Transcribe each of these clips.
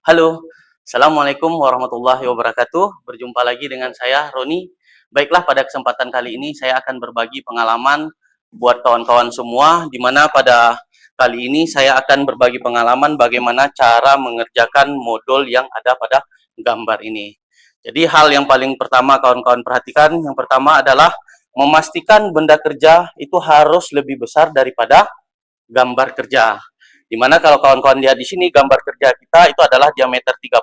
Halo, Assalamualaikum warahmatullahi wabarakatuh. Berjumpa lagi dengan saya, Roni. Baiklah, pada kesempatan kali ini saya akan berbagi pengalaman buat kawan-kawan semua, di mana pada kali ini saya akan berbagi pengalaman bagaimana cara mengerjakan modul yang ada pada gambar ini. Jadi hal yang paling pertama kawan-kawan perhatikan, yang pertama adalah memastikan benda kerja itu harus lebih besar daripada gambar kerja. Dimana kalau kawan-kawan lihat di sini gambar kerja kita itu adalah diameter 30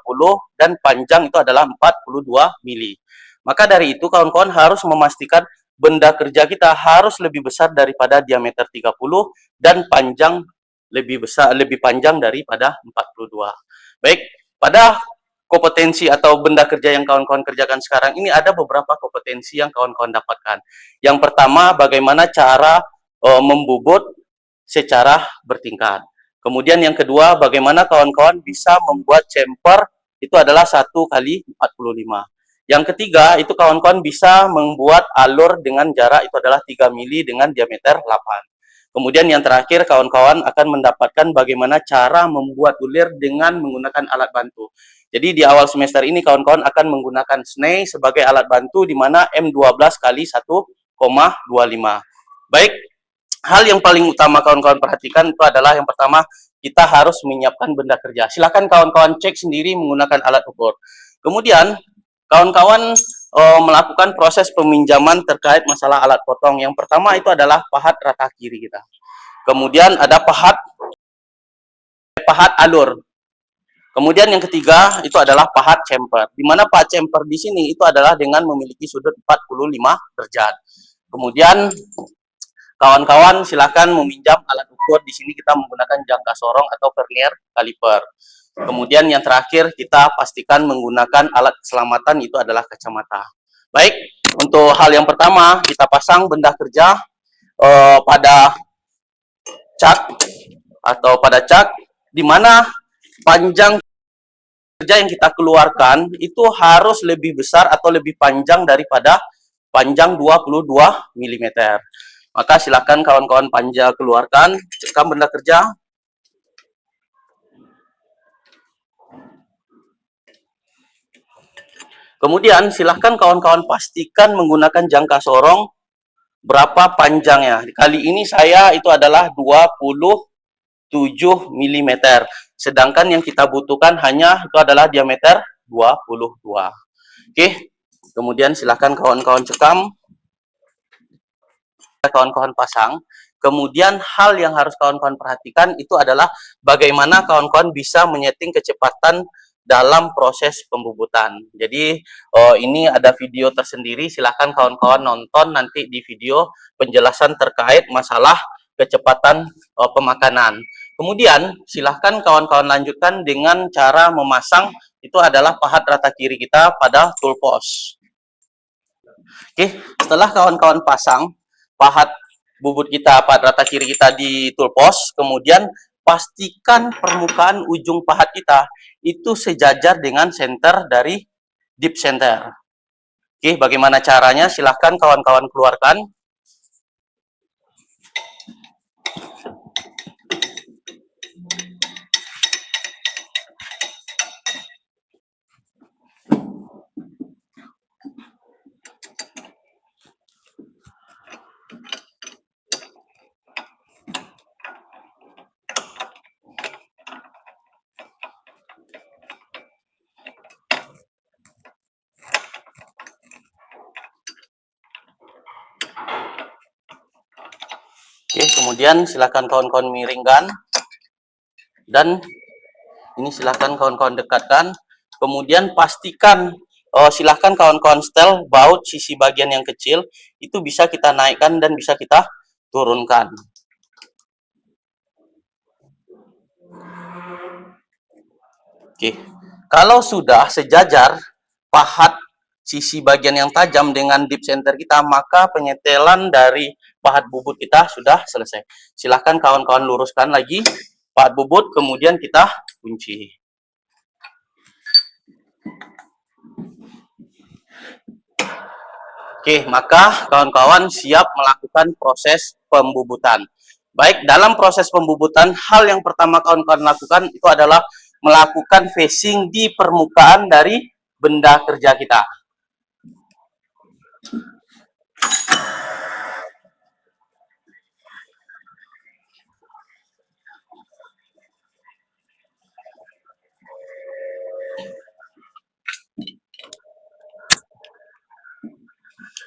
dan panjang itu adalah 42 mili. Maka dari itu kawan-kawan harus memastikan benda kerja kita harus lebih besar daripada diameter 30 dan panjang lebih panjang daripada 42. Baik, pada kompetensi atau benda kerja yang kawan-kawan kerjakan sekarang ini ada beberapa kompetensi yang kawan-kawan dapatkan. Yang pertama, bagaimana cara membobot secara bertingkat. Kemudian yang kedua, bagaimana kawan-kawan bisa membuat chamfer itu adalah 1 kali 45. Yang ketiga, itu kawan-kawan bisa membuat alur dengan jarak itu adalah 3 mili dengan diameter 8. Kemudian yang terakhir, kawan-kawan akan mendapatkan bagaimana cara membuat ulir dengan menggunakan alat bantu. Jadi di awal semester ini kawan-kawan akan menggunakan SNEI sebagai alat bantu di mana M12 kali 1,25. Baik, hal yang paling utama kawan-kawan perhatikan itu adalah yang pertama, kita harus menyiapkan benda kerja. Silakan kawan-kawan cek sendiri menggunakan alat ukur. Kemudian, kawan-kawan melakukan proses peminjaman terkait masalah alat potong. Yang pertama itu adalah pahat rata kiri kita. Kemudian ada pahat alur. Kemudian yang ketiga itu adalah pahat chamfer. Di mana pahat chamfer di sini itu adalah dengan memiliki sudut 45 derajat. Kemudian kawan-kawan silakan meminjam alat ukur. Di sini kita menggunakan jangka sorong atau vernier kaliper. Kemudian yang terakhir kita pastikan menggunakan alat keselamatan itu adalah kacamata. Baik, untuk hal yang pertama kita pasang benda kerja pada cat atau pada cat di mana panjang kerja yang kita keluarkan itu harus lebih besar atau lebih panjang daripada panjang 22 mm. Maka silakan kawan-kawan keluarkan, cekam benda kerja. Kemudian silakan kawan-kawan pastikan menggunakan jangka sorong berapa panjangnya. Kali ini saya itu adalah 27 mm. Sedangkan yang kita butuhkan hanya itu adalah diameter 22. Oke. Kemudian silakan kawan-kawan cekam, kawan-kawan pasang. Kemudian hal yang harus kawan-kawan perhatikan itu adalah bagaimana kawan-kawan bisa menyeting kecepatan dalam proses pembubutan. Jadi ini ada video tersendiri, silahkan kawan-kawan nonton nanti di video penjelasan terkait masalah kecepatan pemakanan. Kemudian silahkan kawan-kawan lanjutkan dengan cara memasang itu adalah pahat rata kiri kita pada tool post. Oke, setelah kawan-kawan pasang pahat bubut kita, pahat rata kiri kita di tool post, kemudian pastikan permukaan ujung pahat kita itu sejajar dengan center dari deep center. Oke, bagaimana caranya? Silahkan kawan-kawan keluarkan. Oke, kemudian silakan kawan-kawan miringkan. Dan ini silakan kawan-kawan dekatkan. Kemudian pastikan silahkan kawan-kawan setel baut sisi bagian yang kecil itu bisa kita naikkan dan bisa kita turunkan. Oke, kalau sudah sejajar pahat sisi bagian yang tajam dengan deep center kita, maka penyetelan dari pahat bubut kita sudah selesai. Silahkan kawan-kawan luruskan lagi pahat bubut, kemudian kita kunci. Oke, maka kawan-kawan siap melakukan proses pembubutan. Baik, dalam proses pembubutan, hal yang pertama kawan-kawan lakukan itu adalah melakukan facing di permukaan dari benda kerja kita.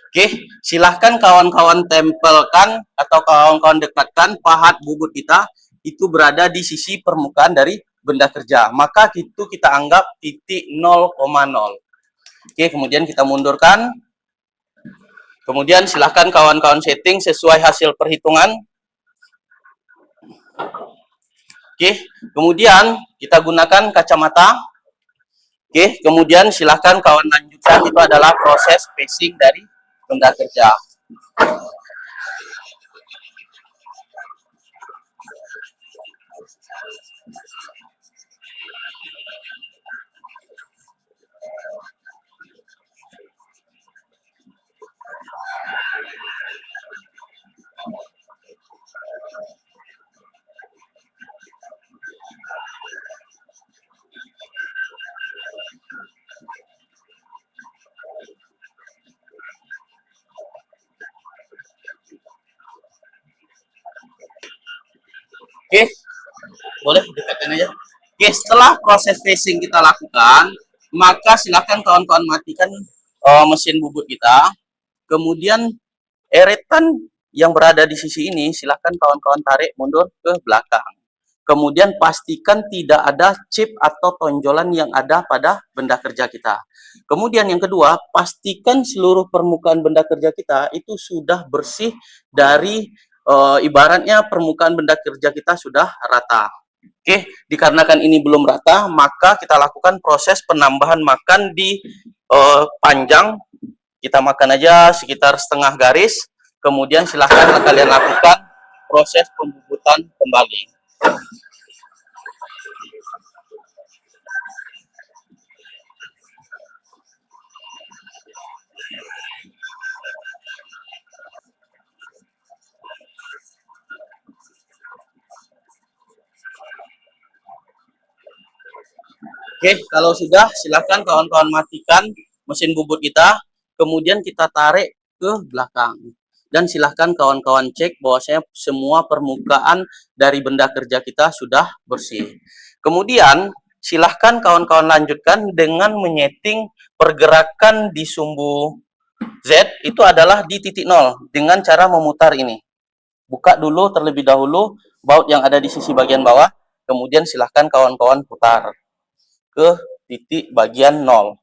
Oke, silahkan kawan-kawan tempelkan atau kawan-kawan dekatkan pahat bubut kita itu berada di sisi permukaan dari benda kerja. Maka itu kita anggap titik 0,0. Oke, kemudian kita mundurkan. Kemudian silahkan kawan-kawan setting sesuai hasil perhitungan. Oke, kemudian kita gunakan kacamata. Oke, kemudian silahkan kawan lanjutkan, itu adalah proses facing dari benda kerja. Oke, boleh dekatkan aja. Oke, setelah proses facing kita lakukan, maka silakan kawan-kawan matikan mesin bubut kita. Kemudian eretan yang berada di sisi ini, silakan kawan-kawan tarik mundur ke belakang. Kemudian pastikan tidak ada chip atau tonjolan yang ada pada benda kerja kita. Kemudian yang kedua, pastikan seluruh permukaan benda kerja kita itu sudah bersih dari ibaratnya permukaan benda kerja kita sudah rata. Oke, dikarenakan ini belum rata, maka kita lakukan proses penambahan makan di panjang. Kita makan aja sekitar setengah garis. Kemudian silahkan kalian lakukan proses pembubutan kembali. Oke, kalau sudah silakan kawan-kawan matikan mesin bubut kita, kemudian kita tarik ke belakang. Dan silahkan kawan-kawan cek bahwasanya semua permukaan dari benda kerja kita sudah bersih. Kemudian silahkan kawan-kawan lanjutkan dengan menyeting pergerakan di sumbu Z itu adalah di titik 0 dengan cara memutar ini. Buka dulu terlebih dahulu baut yang ada di sisi bagian bawah, kemudian silahkan kawan-kawan putar ke titik bagian 0.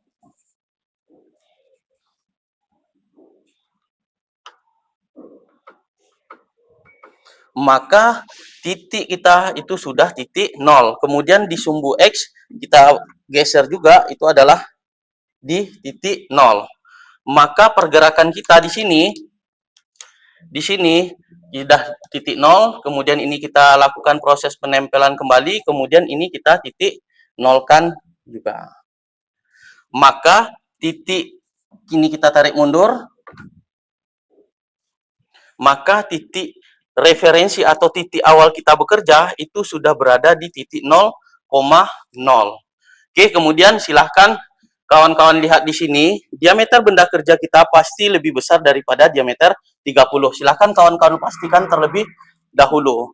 Maka titik kita itu sudah titik 0. Kemudian di sumbu X kita geser juga, itu adalah di titik 0. Maka pergerakan kita di sini sudah titik 0, kemudian ini kita lakukan proses penempelan kembali, kemudian ini kita titik nolkan juga. Maka titik ini kita tarik mundur, maka titik referensi atau titik awal kita bekerja itu sudah berada di titik 0,0. Oke, kemudian silahkan kawan-kawan lihat di sini, diameter benda kerja kita pasti lebih besar daripada diameter 30. Silahkan kawan-kawan pastikan terlebih dahulu.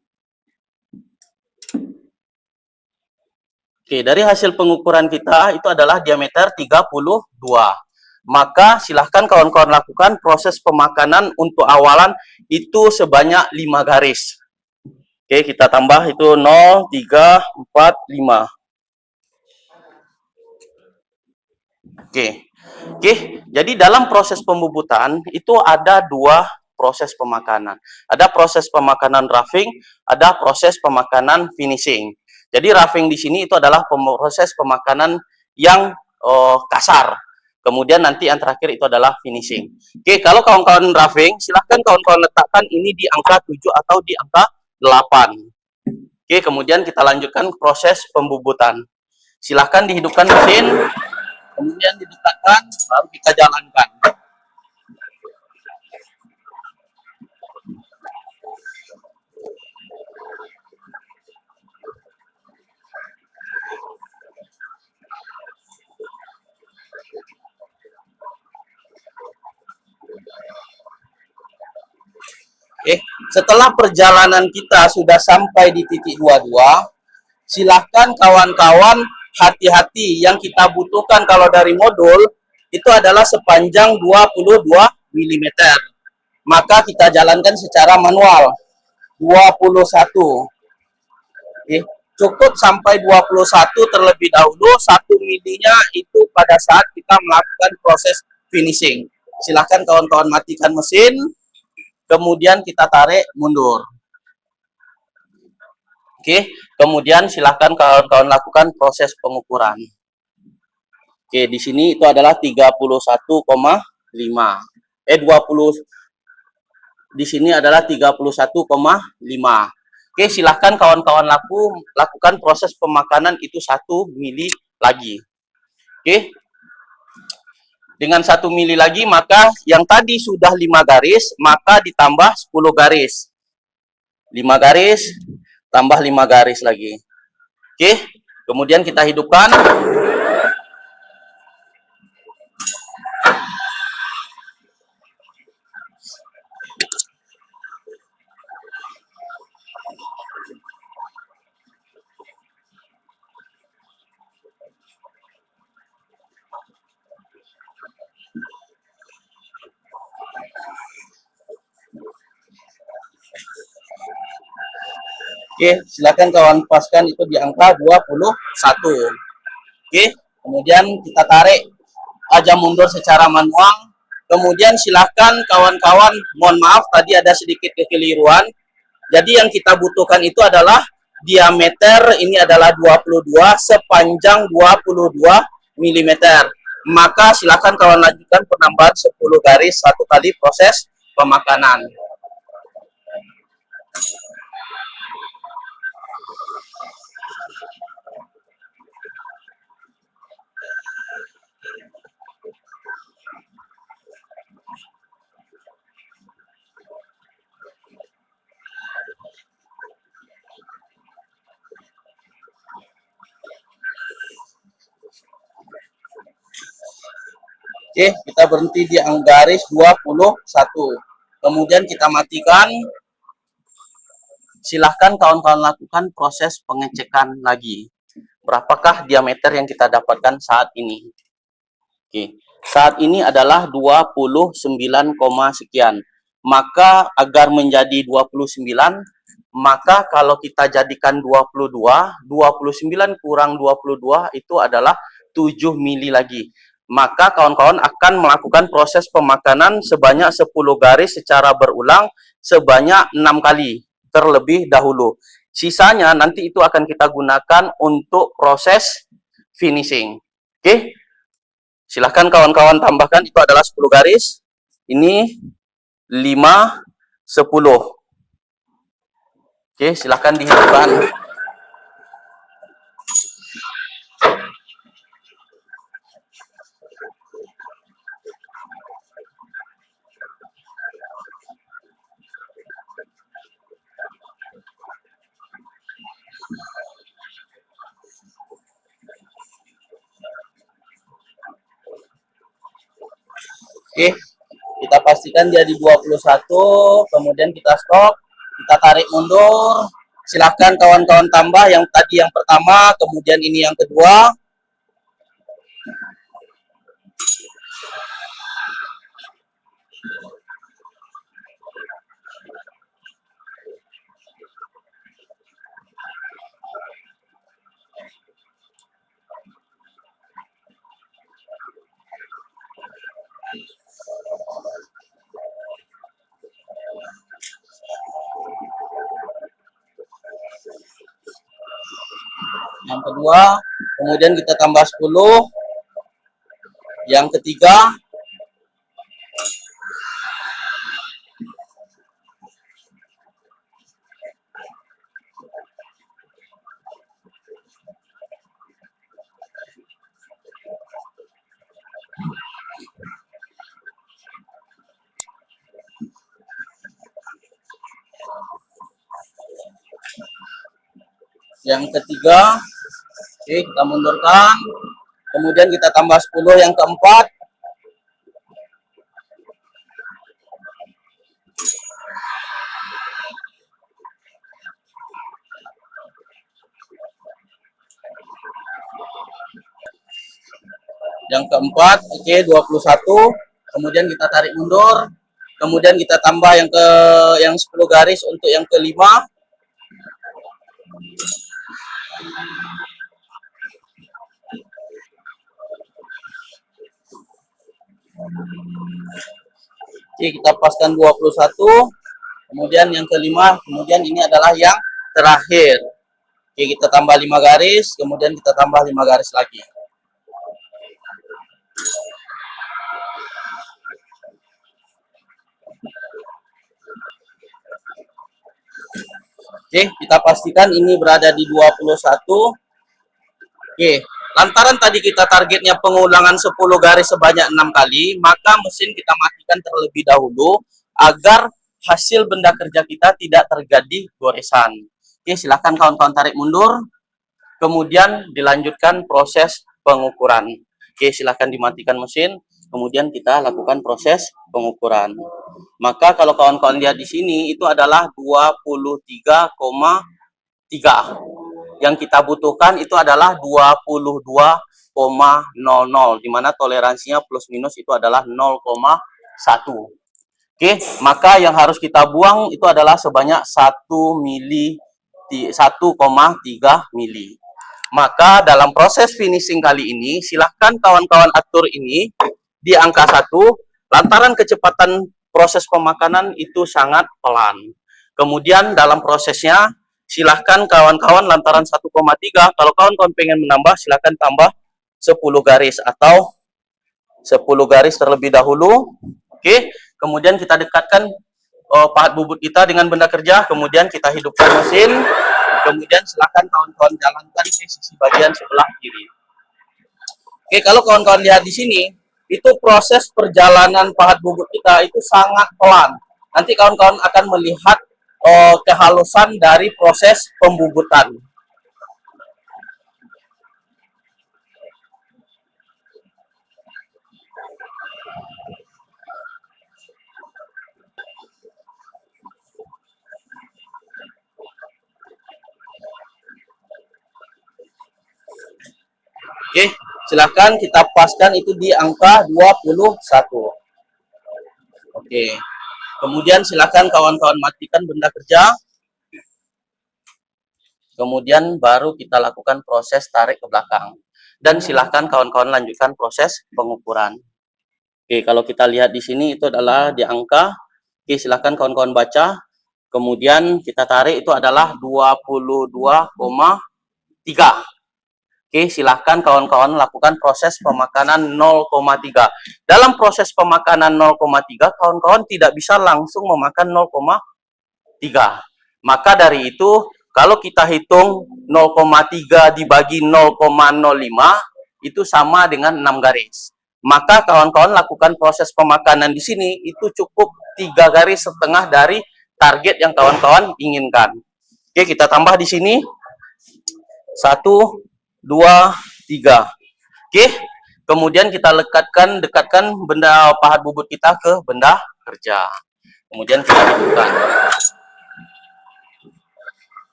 Oke, dari hasil pengukuran kita itu adalah diameter 32. Maka silahkan kawan-kawan lakukan proses pemakanan untuk awalan itu sebanyak 5 garis. Oke, kita tambah itu 0, 3, 4, 5. Oke. Oke, jadi dalam proses pembubutan itu ada dua proses pemakanan. Ada proses pemakanan roughing, ada proses pemakanan finishing. Jadi roughing di sini itu adalah proses pemakanan yang kasar. Kemudian nanti yang terakhir itu adalah finishing. Oke, kalau kawan-kawan roughing, silahkan kawan-kawan letakkan ini di angka 7 atau di angka 8. Oke, kemudian kita lanjutkan proses pembubutan. Silahkan dihidupkan mesin, kemudian didekatkan, baru kita jalankan. Oke, setelah perjalanan kita sudah sampai di titik 22, silahkan kawan-kawan hati-hati, yang kita butuhkan kalau dari modul itu adalah sepanjang 22 mm. Maka kita jalankan secara manual 21. Oke, cukup sampai 21 terlebih dahulu, 1 milinya itu pada saat kita melakukan proses finishing. Silahkan kawan-kawan matikan mesin, kemudian kita tarik mundur. Oke, kemudian silahkan kawan-kawan lakukan proses pengukuran. Oke, di sini itu adalah 31,5. 20, di sini adalah 31,5. Oke, silahkan kawan-kawan lakukan proses pemakanan itu 1 mili lagi. Oke, dengan 1 mili lagi, maka yang tadi sudah 5 garis, maka ditambah 10 garis. 5 garis, tambah 5 garis lagi. Oke, kemudian kita hidupkan. Oke, silakan kawan paskan itu di angka 21. Oke, kemudian kita tarik aja mundur secara manual. Kemudian silahkan kawan-kawan, mohon maaf tadi ada sedikit kekeliruan. Jadi yang kita butuhkan itu adalah diameter, ini adalah 22, sepanjang 22 mm. Maka silahkan kawan lanjutkan penambahan 10 garis satu kali proses pemakanan. Oke, kita berhenti di garis 21. Kemudian kita matikan. Silahkan kawan-kawan lakukan proses pengecekan lagi. Berapakah diameter yang kita dapatkan saat ini? Oke, saat ini adalah 29, sekian. Maka agar menjadi 29, maka kalau kita jadikan 22, 29 kurang 22 itu adalah 7 mili lagi. Maka kawan-kawan akan melakukan proses pemakanan sebanyak 10 garis secara berulang sebanyak 6 kali terlebih dahulu. Sisanya nanti itu akan kita gunakan untuk proses finishing. Oke, silahkan kawan-kawan tambahkan, itu adalah 10 garis. Ini 5, 10. Oke, silahkan dihidupkan. Oke, kita pastikan dia di 21, kemudian kita stop, kita tarik mundur. Silahkan kawan-kawan tambah yang tadi yang pertama, kemudian ini yang kedua. Yang kedua, kemudian kita tambah 10. Yang ketiga, oke, kita mundurkan, kemudian kita tambah 10 yang keempat. Yang keempat, oke, 21. Kemudian kita tarik mundur. Kemudian kita tambah yang 10 garis untuk yang kelima. Oke, kita paskan 21. Kemudian yang kelima, kemudian ini adalah yang terakhir. Oke, kita tambah 5 garis, kemudian kita tambah 5 garis lagi. Oke, kita pastikan ini berada di 21. Oke, lantaran tadi kita targetnya pengulangan 10 garis sebanyak 6 kali, maka mesin kita matikan terlebih dahulu agar hasil benda kerja kita tidak terjadi goresan. Oke, silakan kawan-kawan tarik mundur, kemudian dilanjutkan proses pengukuran. Oke, silakan dimatikan mesin, kemudian kita lakukan proses pengukuran. Maka kalau kawan-kawan lihat di sini, itu adalah 23,3. Yang kita butuhkan itu adalah 22,00, di mana toleransinya plus minus itu adalah 0,1. Oke, maka yang harus kita buang itu adalah sebanyak 1,3 mili. Maka dalam proses finishing kali ini, silahkan kawan-kawan atur ini di angka 1, lantaran kecepatan proses pemakanan itu sangat pelan. Kemudian dalam prosesnya, silahkan kawan-kawan lantaran 1,3, kalau kawan-kawan pengen menambah, silahkan tambah 10 garis atau 10 garis terlebih dahulu. Oke, kemudian kita dekatkan pahat bubut kita dengan benda kerja, kemudian kita hidupkan mesin, kemudian silahkan kawan-kawan jalankan ke sisi bagian sebelah kiri. Oke, kalau kawan-kawan lihat di sini, itu proses perjalanan pahat bubut kita itu sangat pelan. Nanti kawan-kawan akan melihat kehalusan dari proses pembubutan. Oke, silahkan kita paskan itu di angka 21. Oke, kemudian silahkan kawan-kawan matikan benda kerja. Kemudian baru kita lakukan proses tarik ke belakang. Dan silahkan kawan-kawan lanjutkan proses pengukuran. Oke, kalau kita lihat di sini itu adalah di angka. Oke, silahkan kawan-kawan baca. Kemudian kita tarik itu adalah 22,3. Oke, silahkan kawan-kawan lakukan proses pemakanan 0,3. Dalam proses pemakanan 0,3, kawan-kawan tidak bisa langsung memakan 0,3. Maka dari itu, kalau kita hitung 0,3 dibagi 0,05, itu sama dengan 6 garis. Maka kawan-kawan lakukan proses pemakanan di sini, itu cukup 3 garis setengah dari target yang kawan-kawan inginkan. Oke, kita tambah di sini. 1, 2, 3. Oke, kemudian kita dekatkan benda pahat bubut kita ke benda kerja. Kemudian kita hidupkan.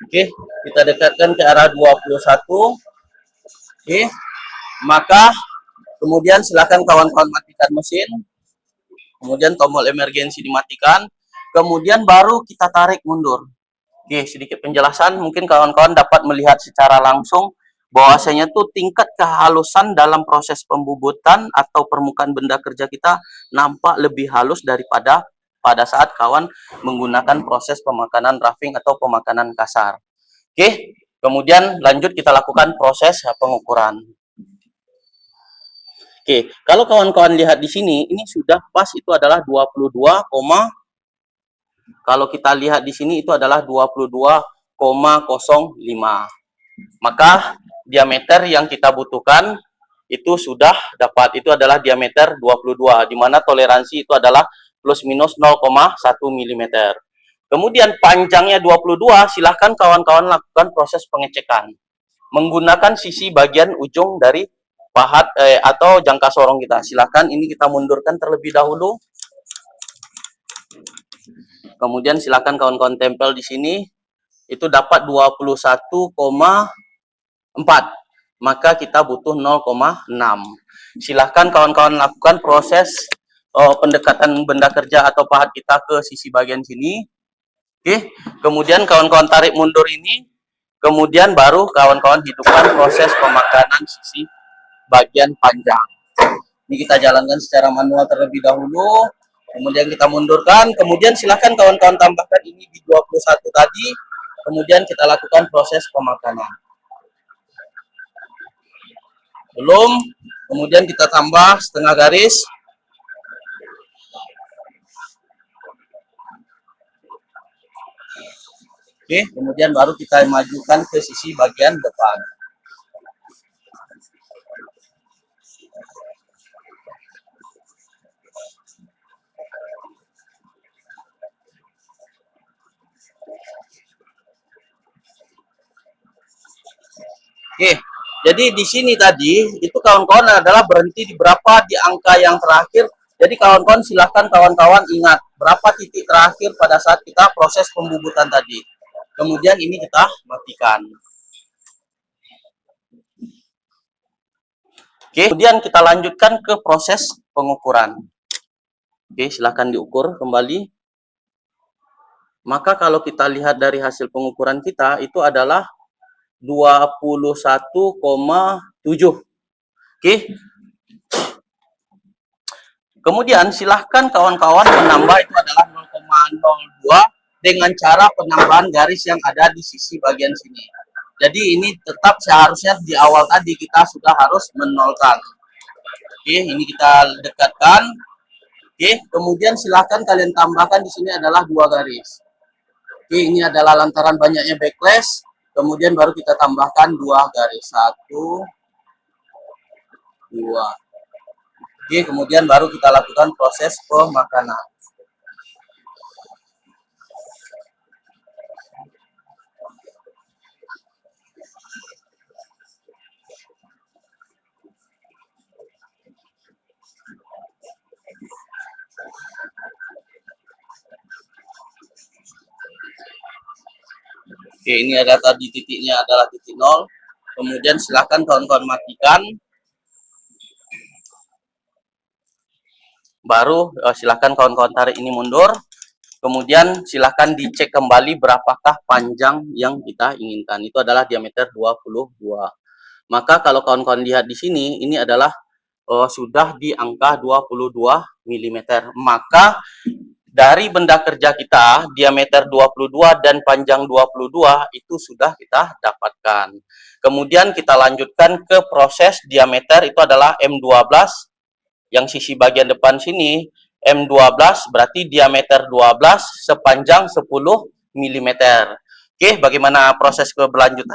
Oke, kita dekatkan ke arah 21. Oke, maka kemudian silakan kawan-kawan matikan mesin. Kemudian tombol emergensi dimatikan. Kemudian baru kita tarik mundur. Oke, sedikit penjelasan. Mungkin kawan-kawan dapat melihat secara langsung bahwasanya tuh tingkat kehalusan dalam proses pembubutan atau permukaan benda kerja kita nampak lebih halus daripada pada saat kawan menggunakan proses pemakanan roughing atau pemakanan kasar. Oke, kemudian lanjut kita lakukan proses pengukuran. Oke, kalau kawan-kawan lihat di sini, ini sudah pas itu adalah 22, kalau kita lihat di sini itu adalah 22,05. Maka diameter yang kita butuhkan itu sudah dapat, itu adalah diameter 22, di mana toleransi itu adalah plus minus 0,1 mm. Kemudian panjangnya 22, silahkan kawan-kawan lakukan proses pengecekan menggunakan sisi bagian ujung dari pahat atau jangka sorong kita. Silahkan ini kita mundurkan terlebih dahulu. Kemudian silahkan kawan-kawan tempel di sini. Itu dapat 21,4. Maka kita butuh 0,6. Silahkan kawan-kawan lakukan proses pendekatan benda kerja atau pahat kita ke sisi bagian sini. Oke, kemudian kawan-kawan tarik mundur ini, kemudian baru kawan-kawan hidupkan proses pemakanan sisi bagian panjang. Ini kita jalankan secara manual terlebih dahulu, kemudian kita mundurkan, kemudian silahkan kawan-kawan tambahkan ini di 21 tadi, kemudian kita lakukan proses pemakanan. Belum, kemudian kita tambah setengah garis. Oke, kemudian baru kita majukan ke sisi bagian depan. Oke, jadi di sini tadi itu kawan-kawan adalah berhenti di berapa di angka yang terakhir. Jadi kawan-kawan silahkan kawan-kawan ingat berapa titik terakhir pada saat kita proses pembubutan tadi. Kemudian ini kita matikan. Oke, kemudian kita lanjutkan ke proses pengukuran. Oke, silahkan diukur kembali. Maka kalau kita lihat dari hasil pengukuran kita itu adalah 21,7. Oke. Kemudian silahkan kawan-kawan menambah itu adalah 0,02 dengan cara penambahan garis yang ada di sisi bagian sini. Jadi ini tetap seharusnya di awal tadi kita sudah harus menolkan. Oke, ini kita dekatkan. Oke, kemudian silahkan kalian tambahkan di sini adalah 2 garis. Oke, ini adalah lantaran banyaknya backlash. Kemudian baru kita tambahkan 2 garis. 1, 2. Oke, kemudian baru kita lakukan proses pemakanan. Oke, ini ada tadi titiknya adalah titik 0. Kemudian silahkan kawan-kawan matikan. Baru silahkan kawan-kawan tarik ini mundur. Kemudian silahkan dicek kembali berapakah panjang yang kita inginkan. Itu adalah diameter 22. Maka kalau kawan-kawan lihat di sini, ini adalah sudah di angka 22 mm. Maka dari benda kerja kita, diameter 22 dan panjang 22 itu sudah kita dapatkan. Kemudian kita lanjutkan ke proses diameter, itu adalah M12. Yang sisi bagian depan sini M12 berarti diameter 12 sepanjang 10 mm. Oke, bagaimana proses keberlanjutan?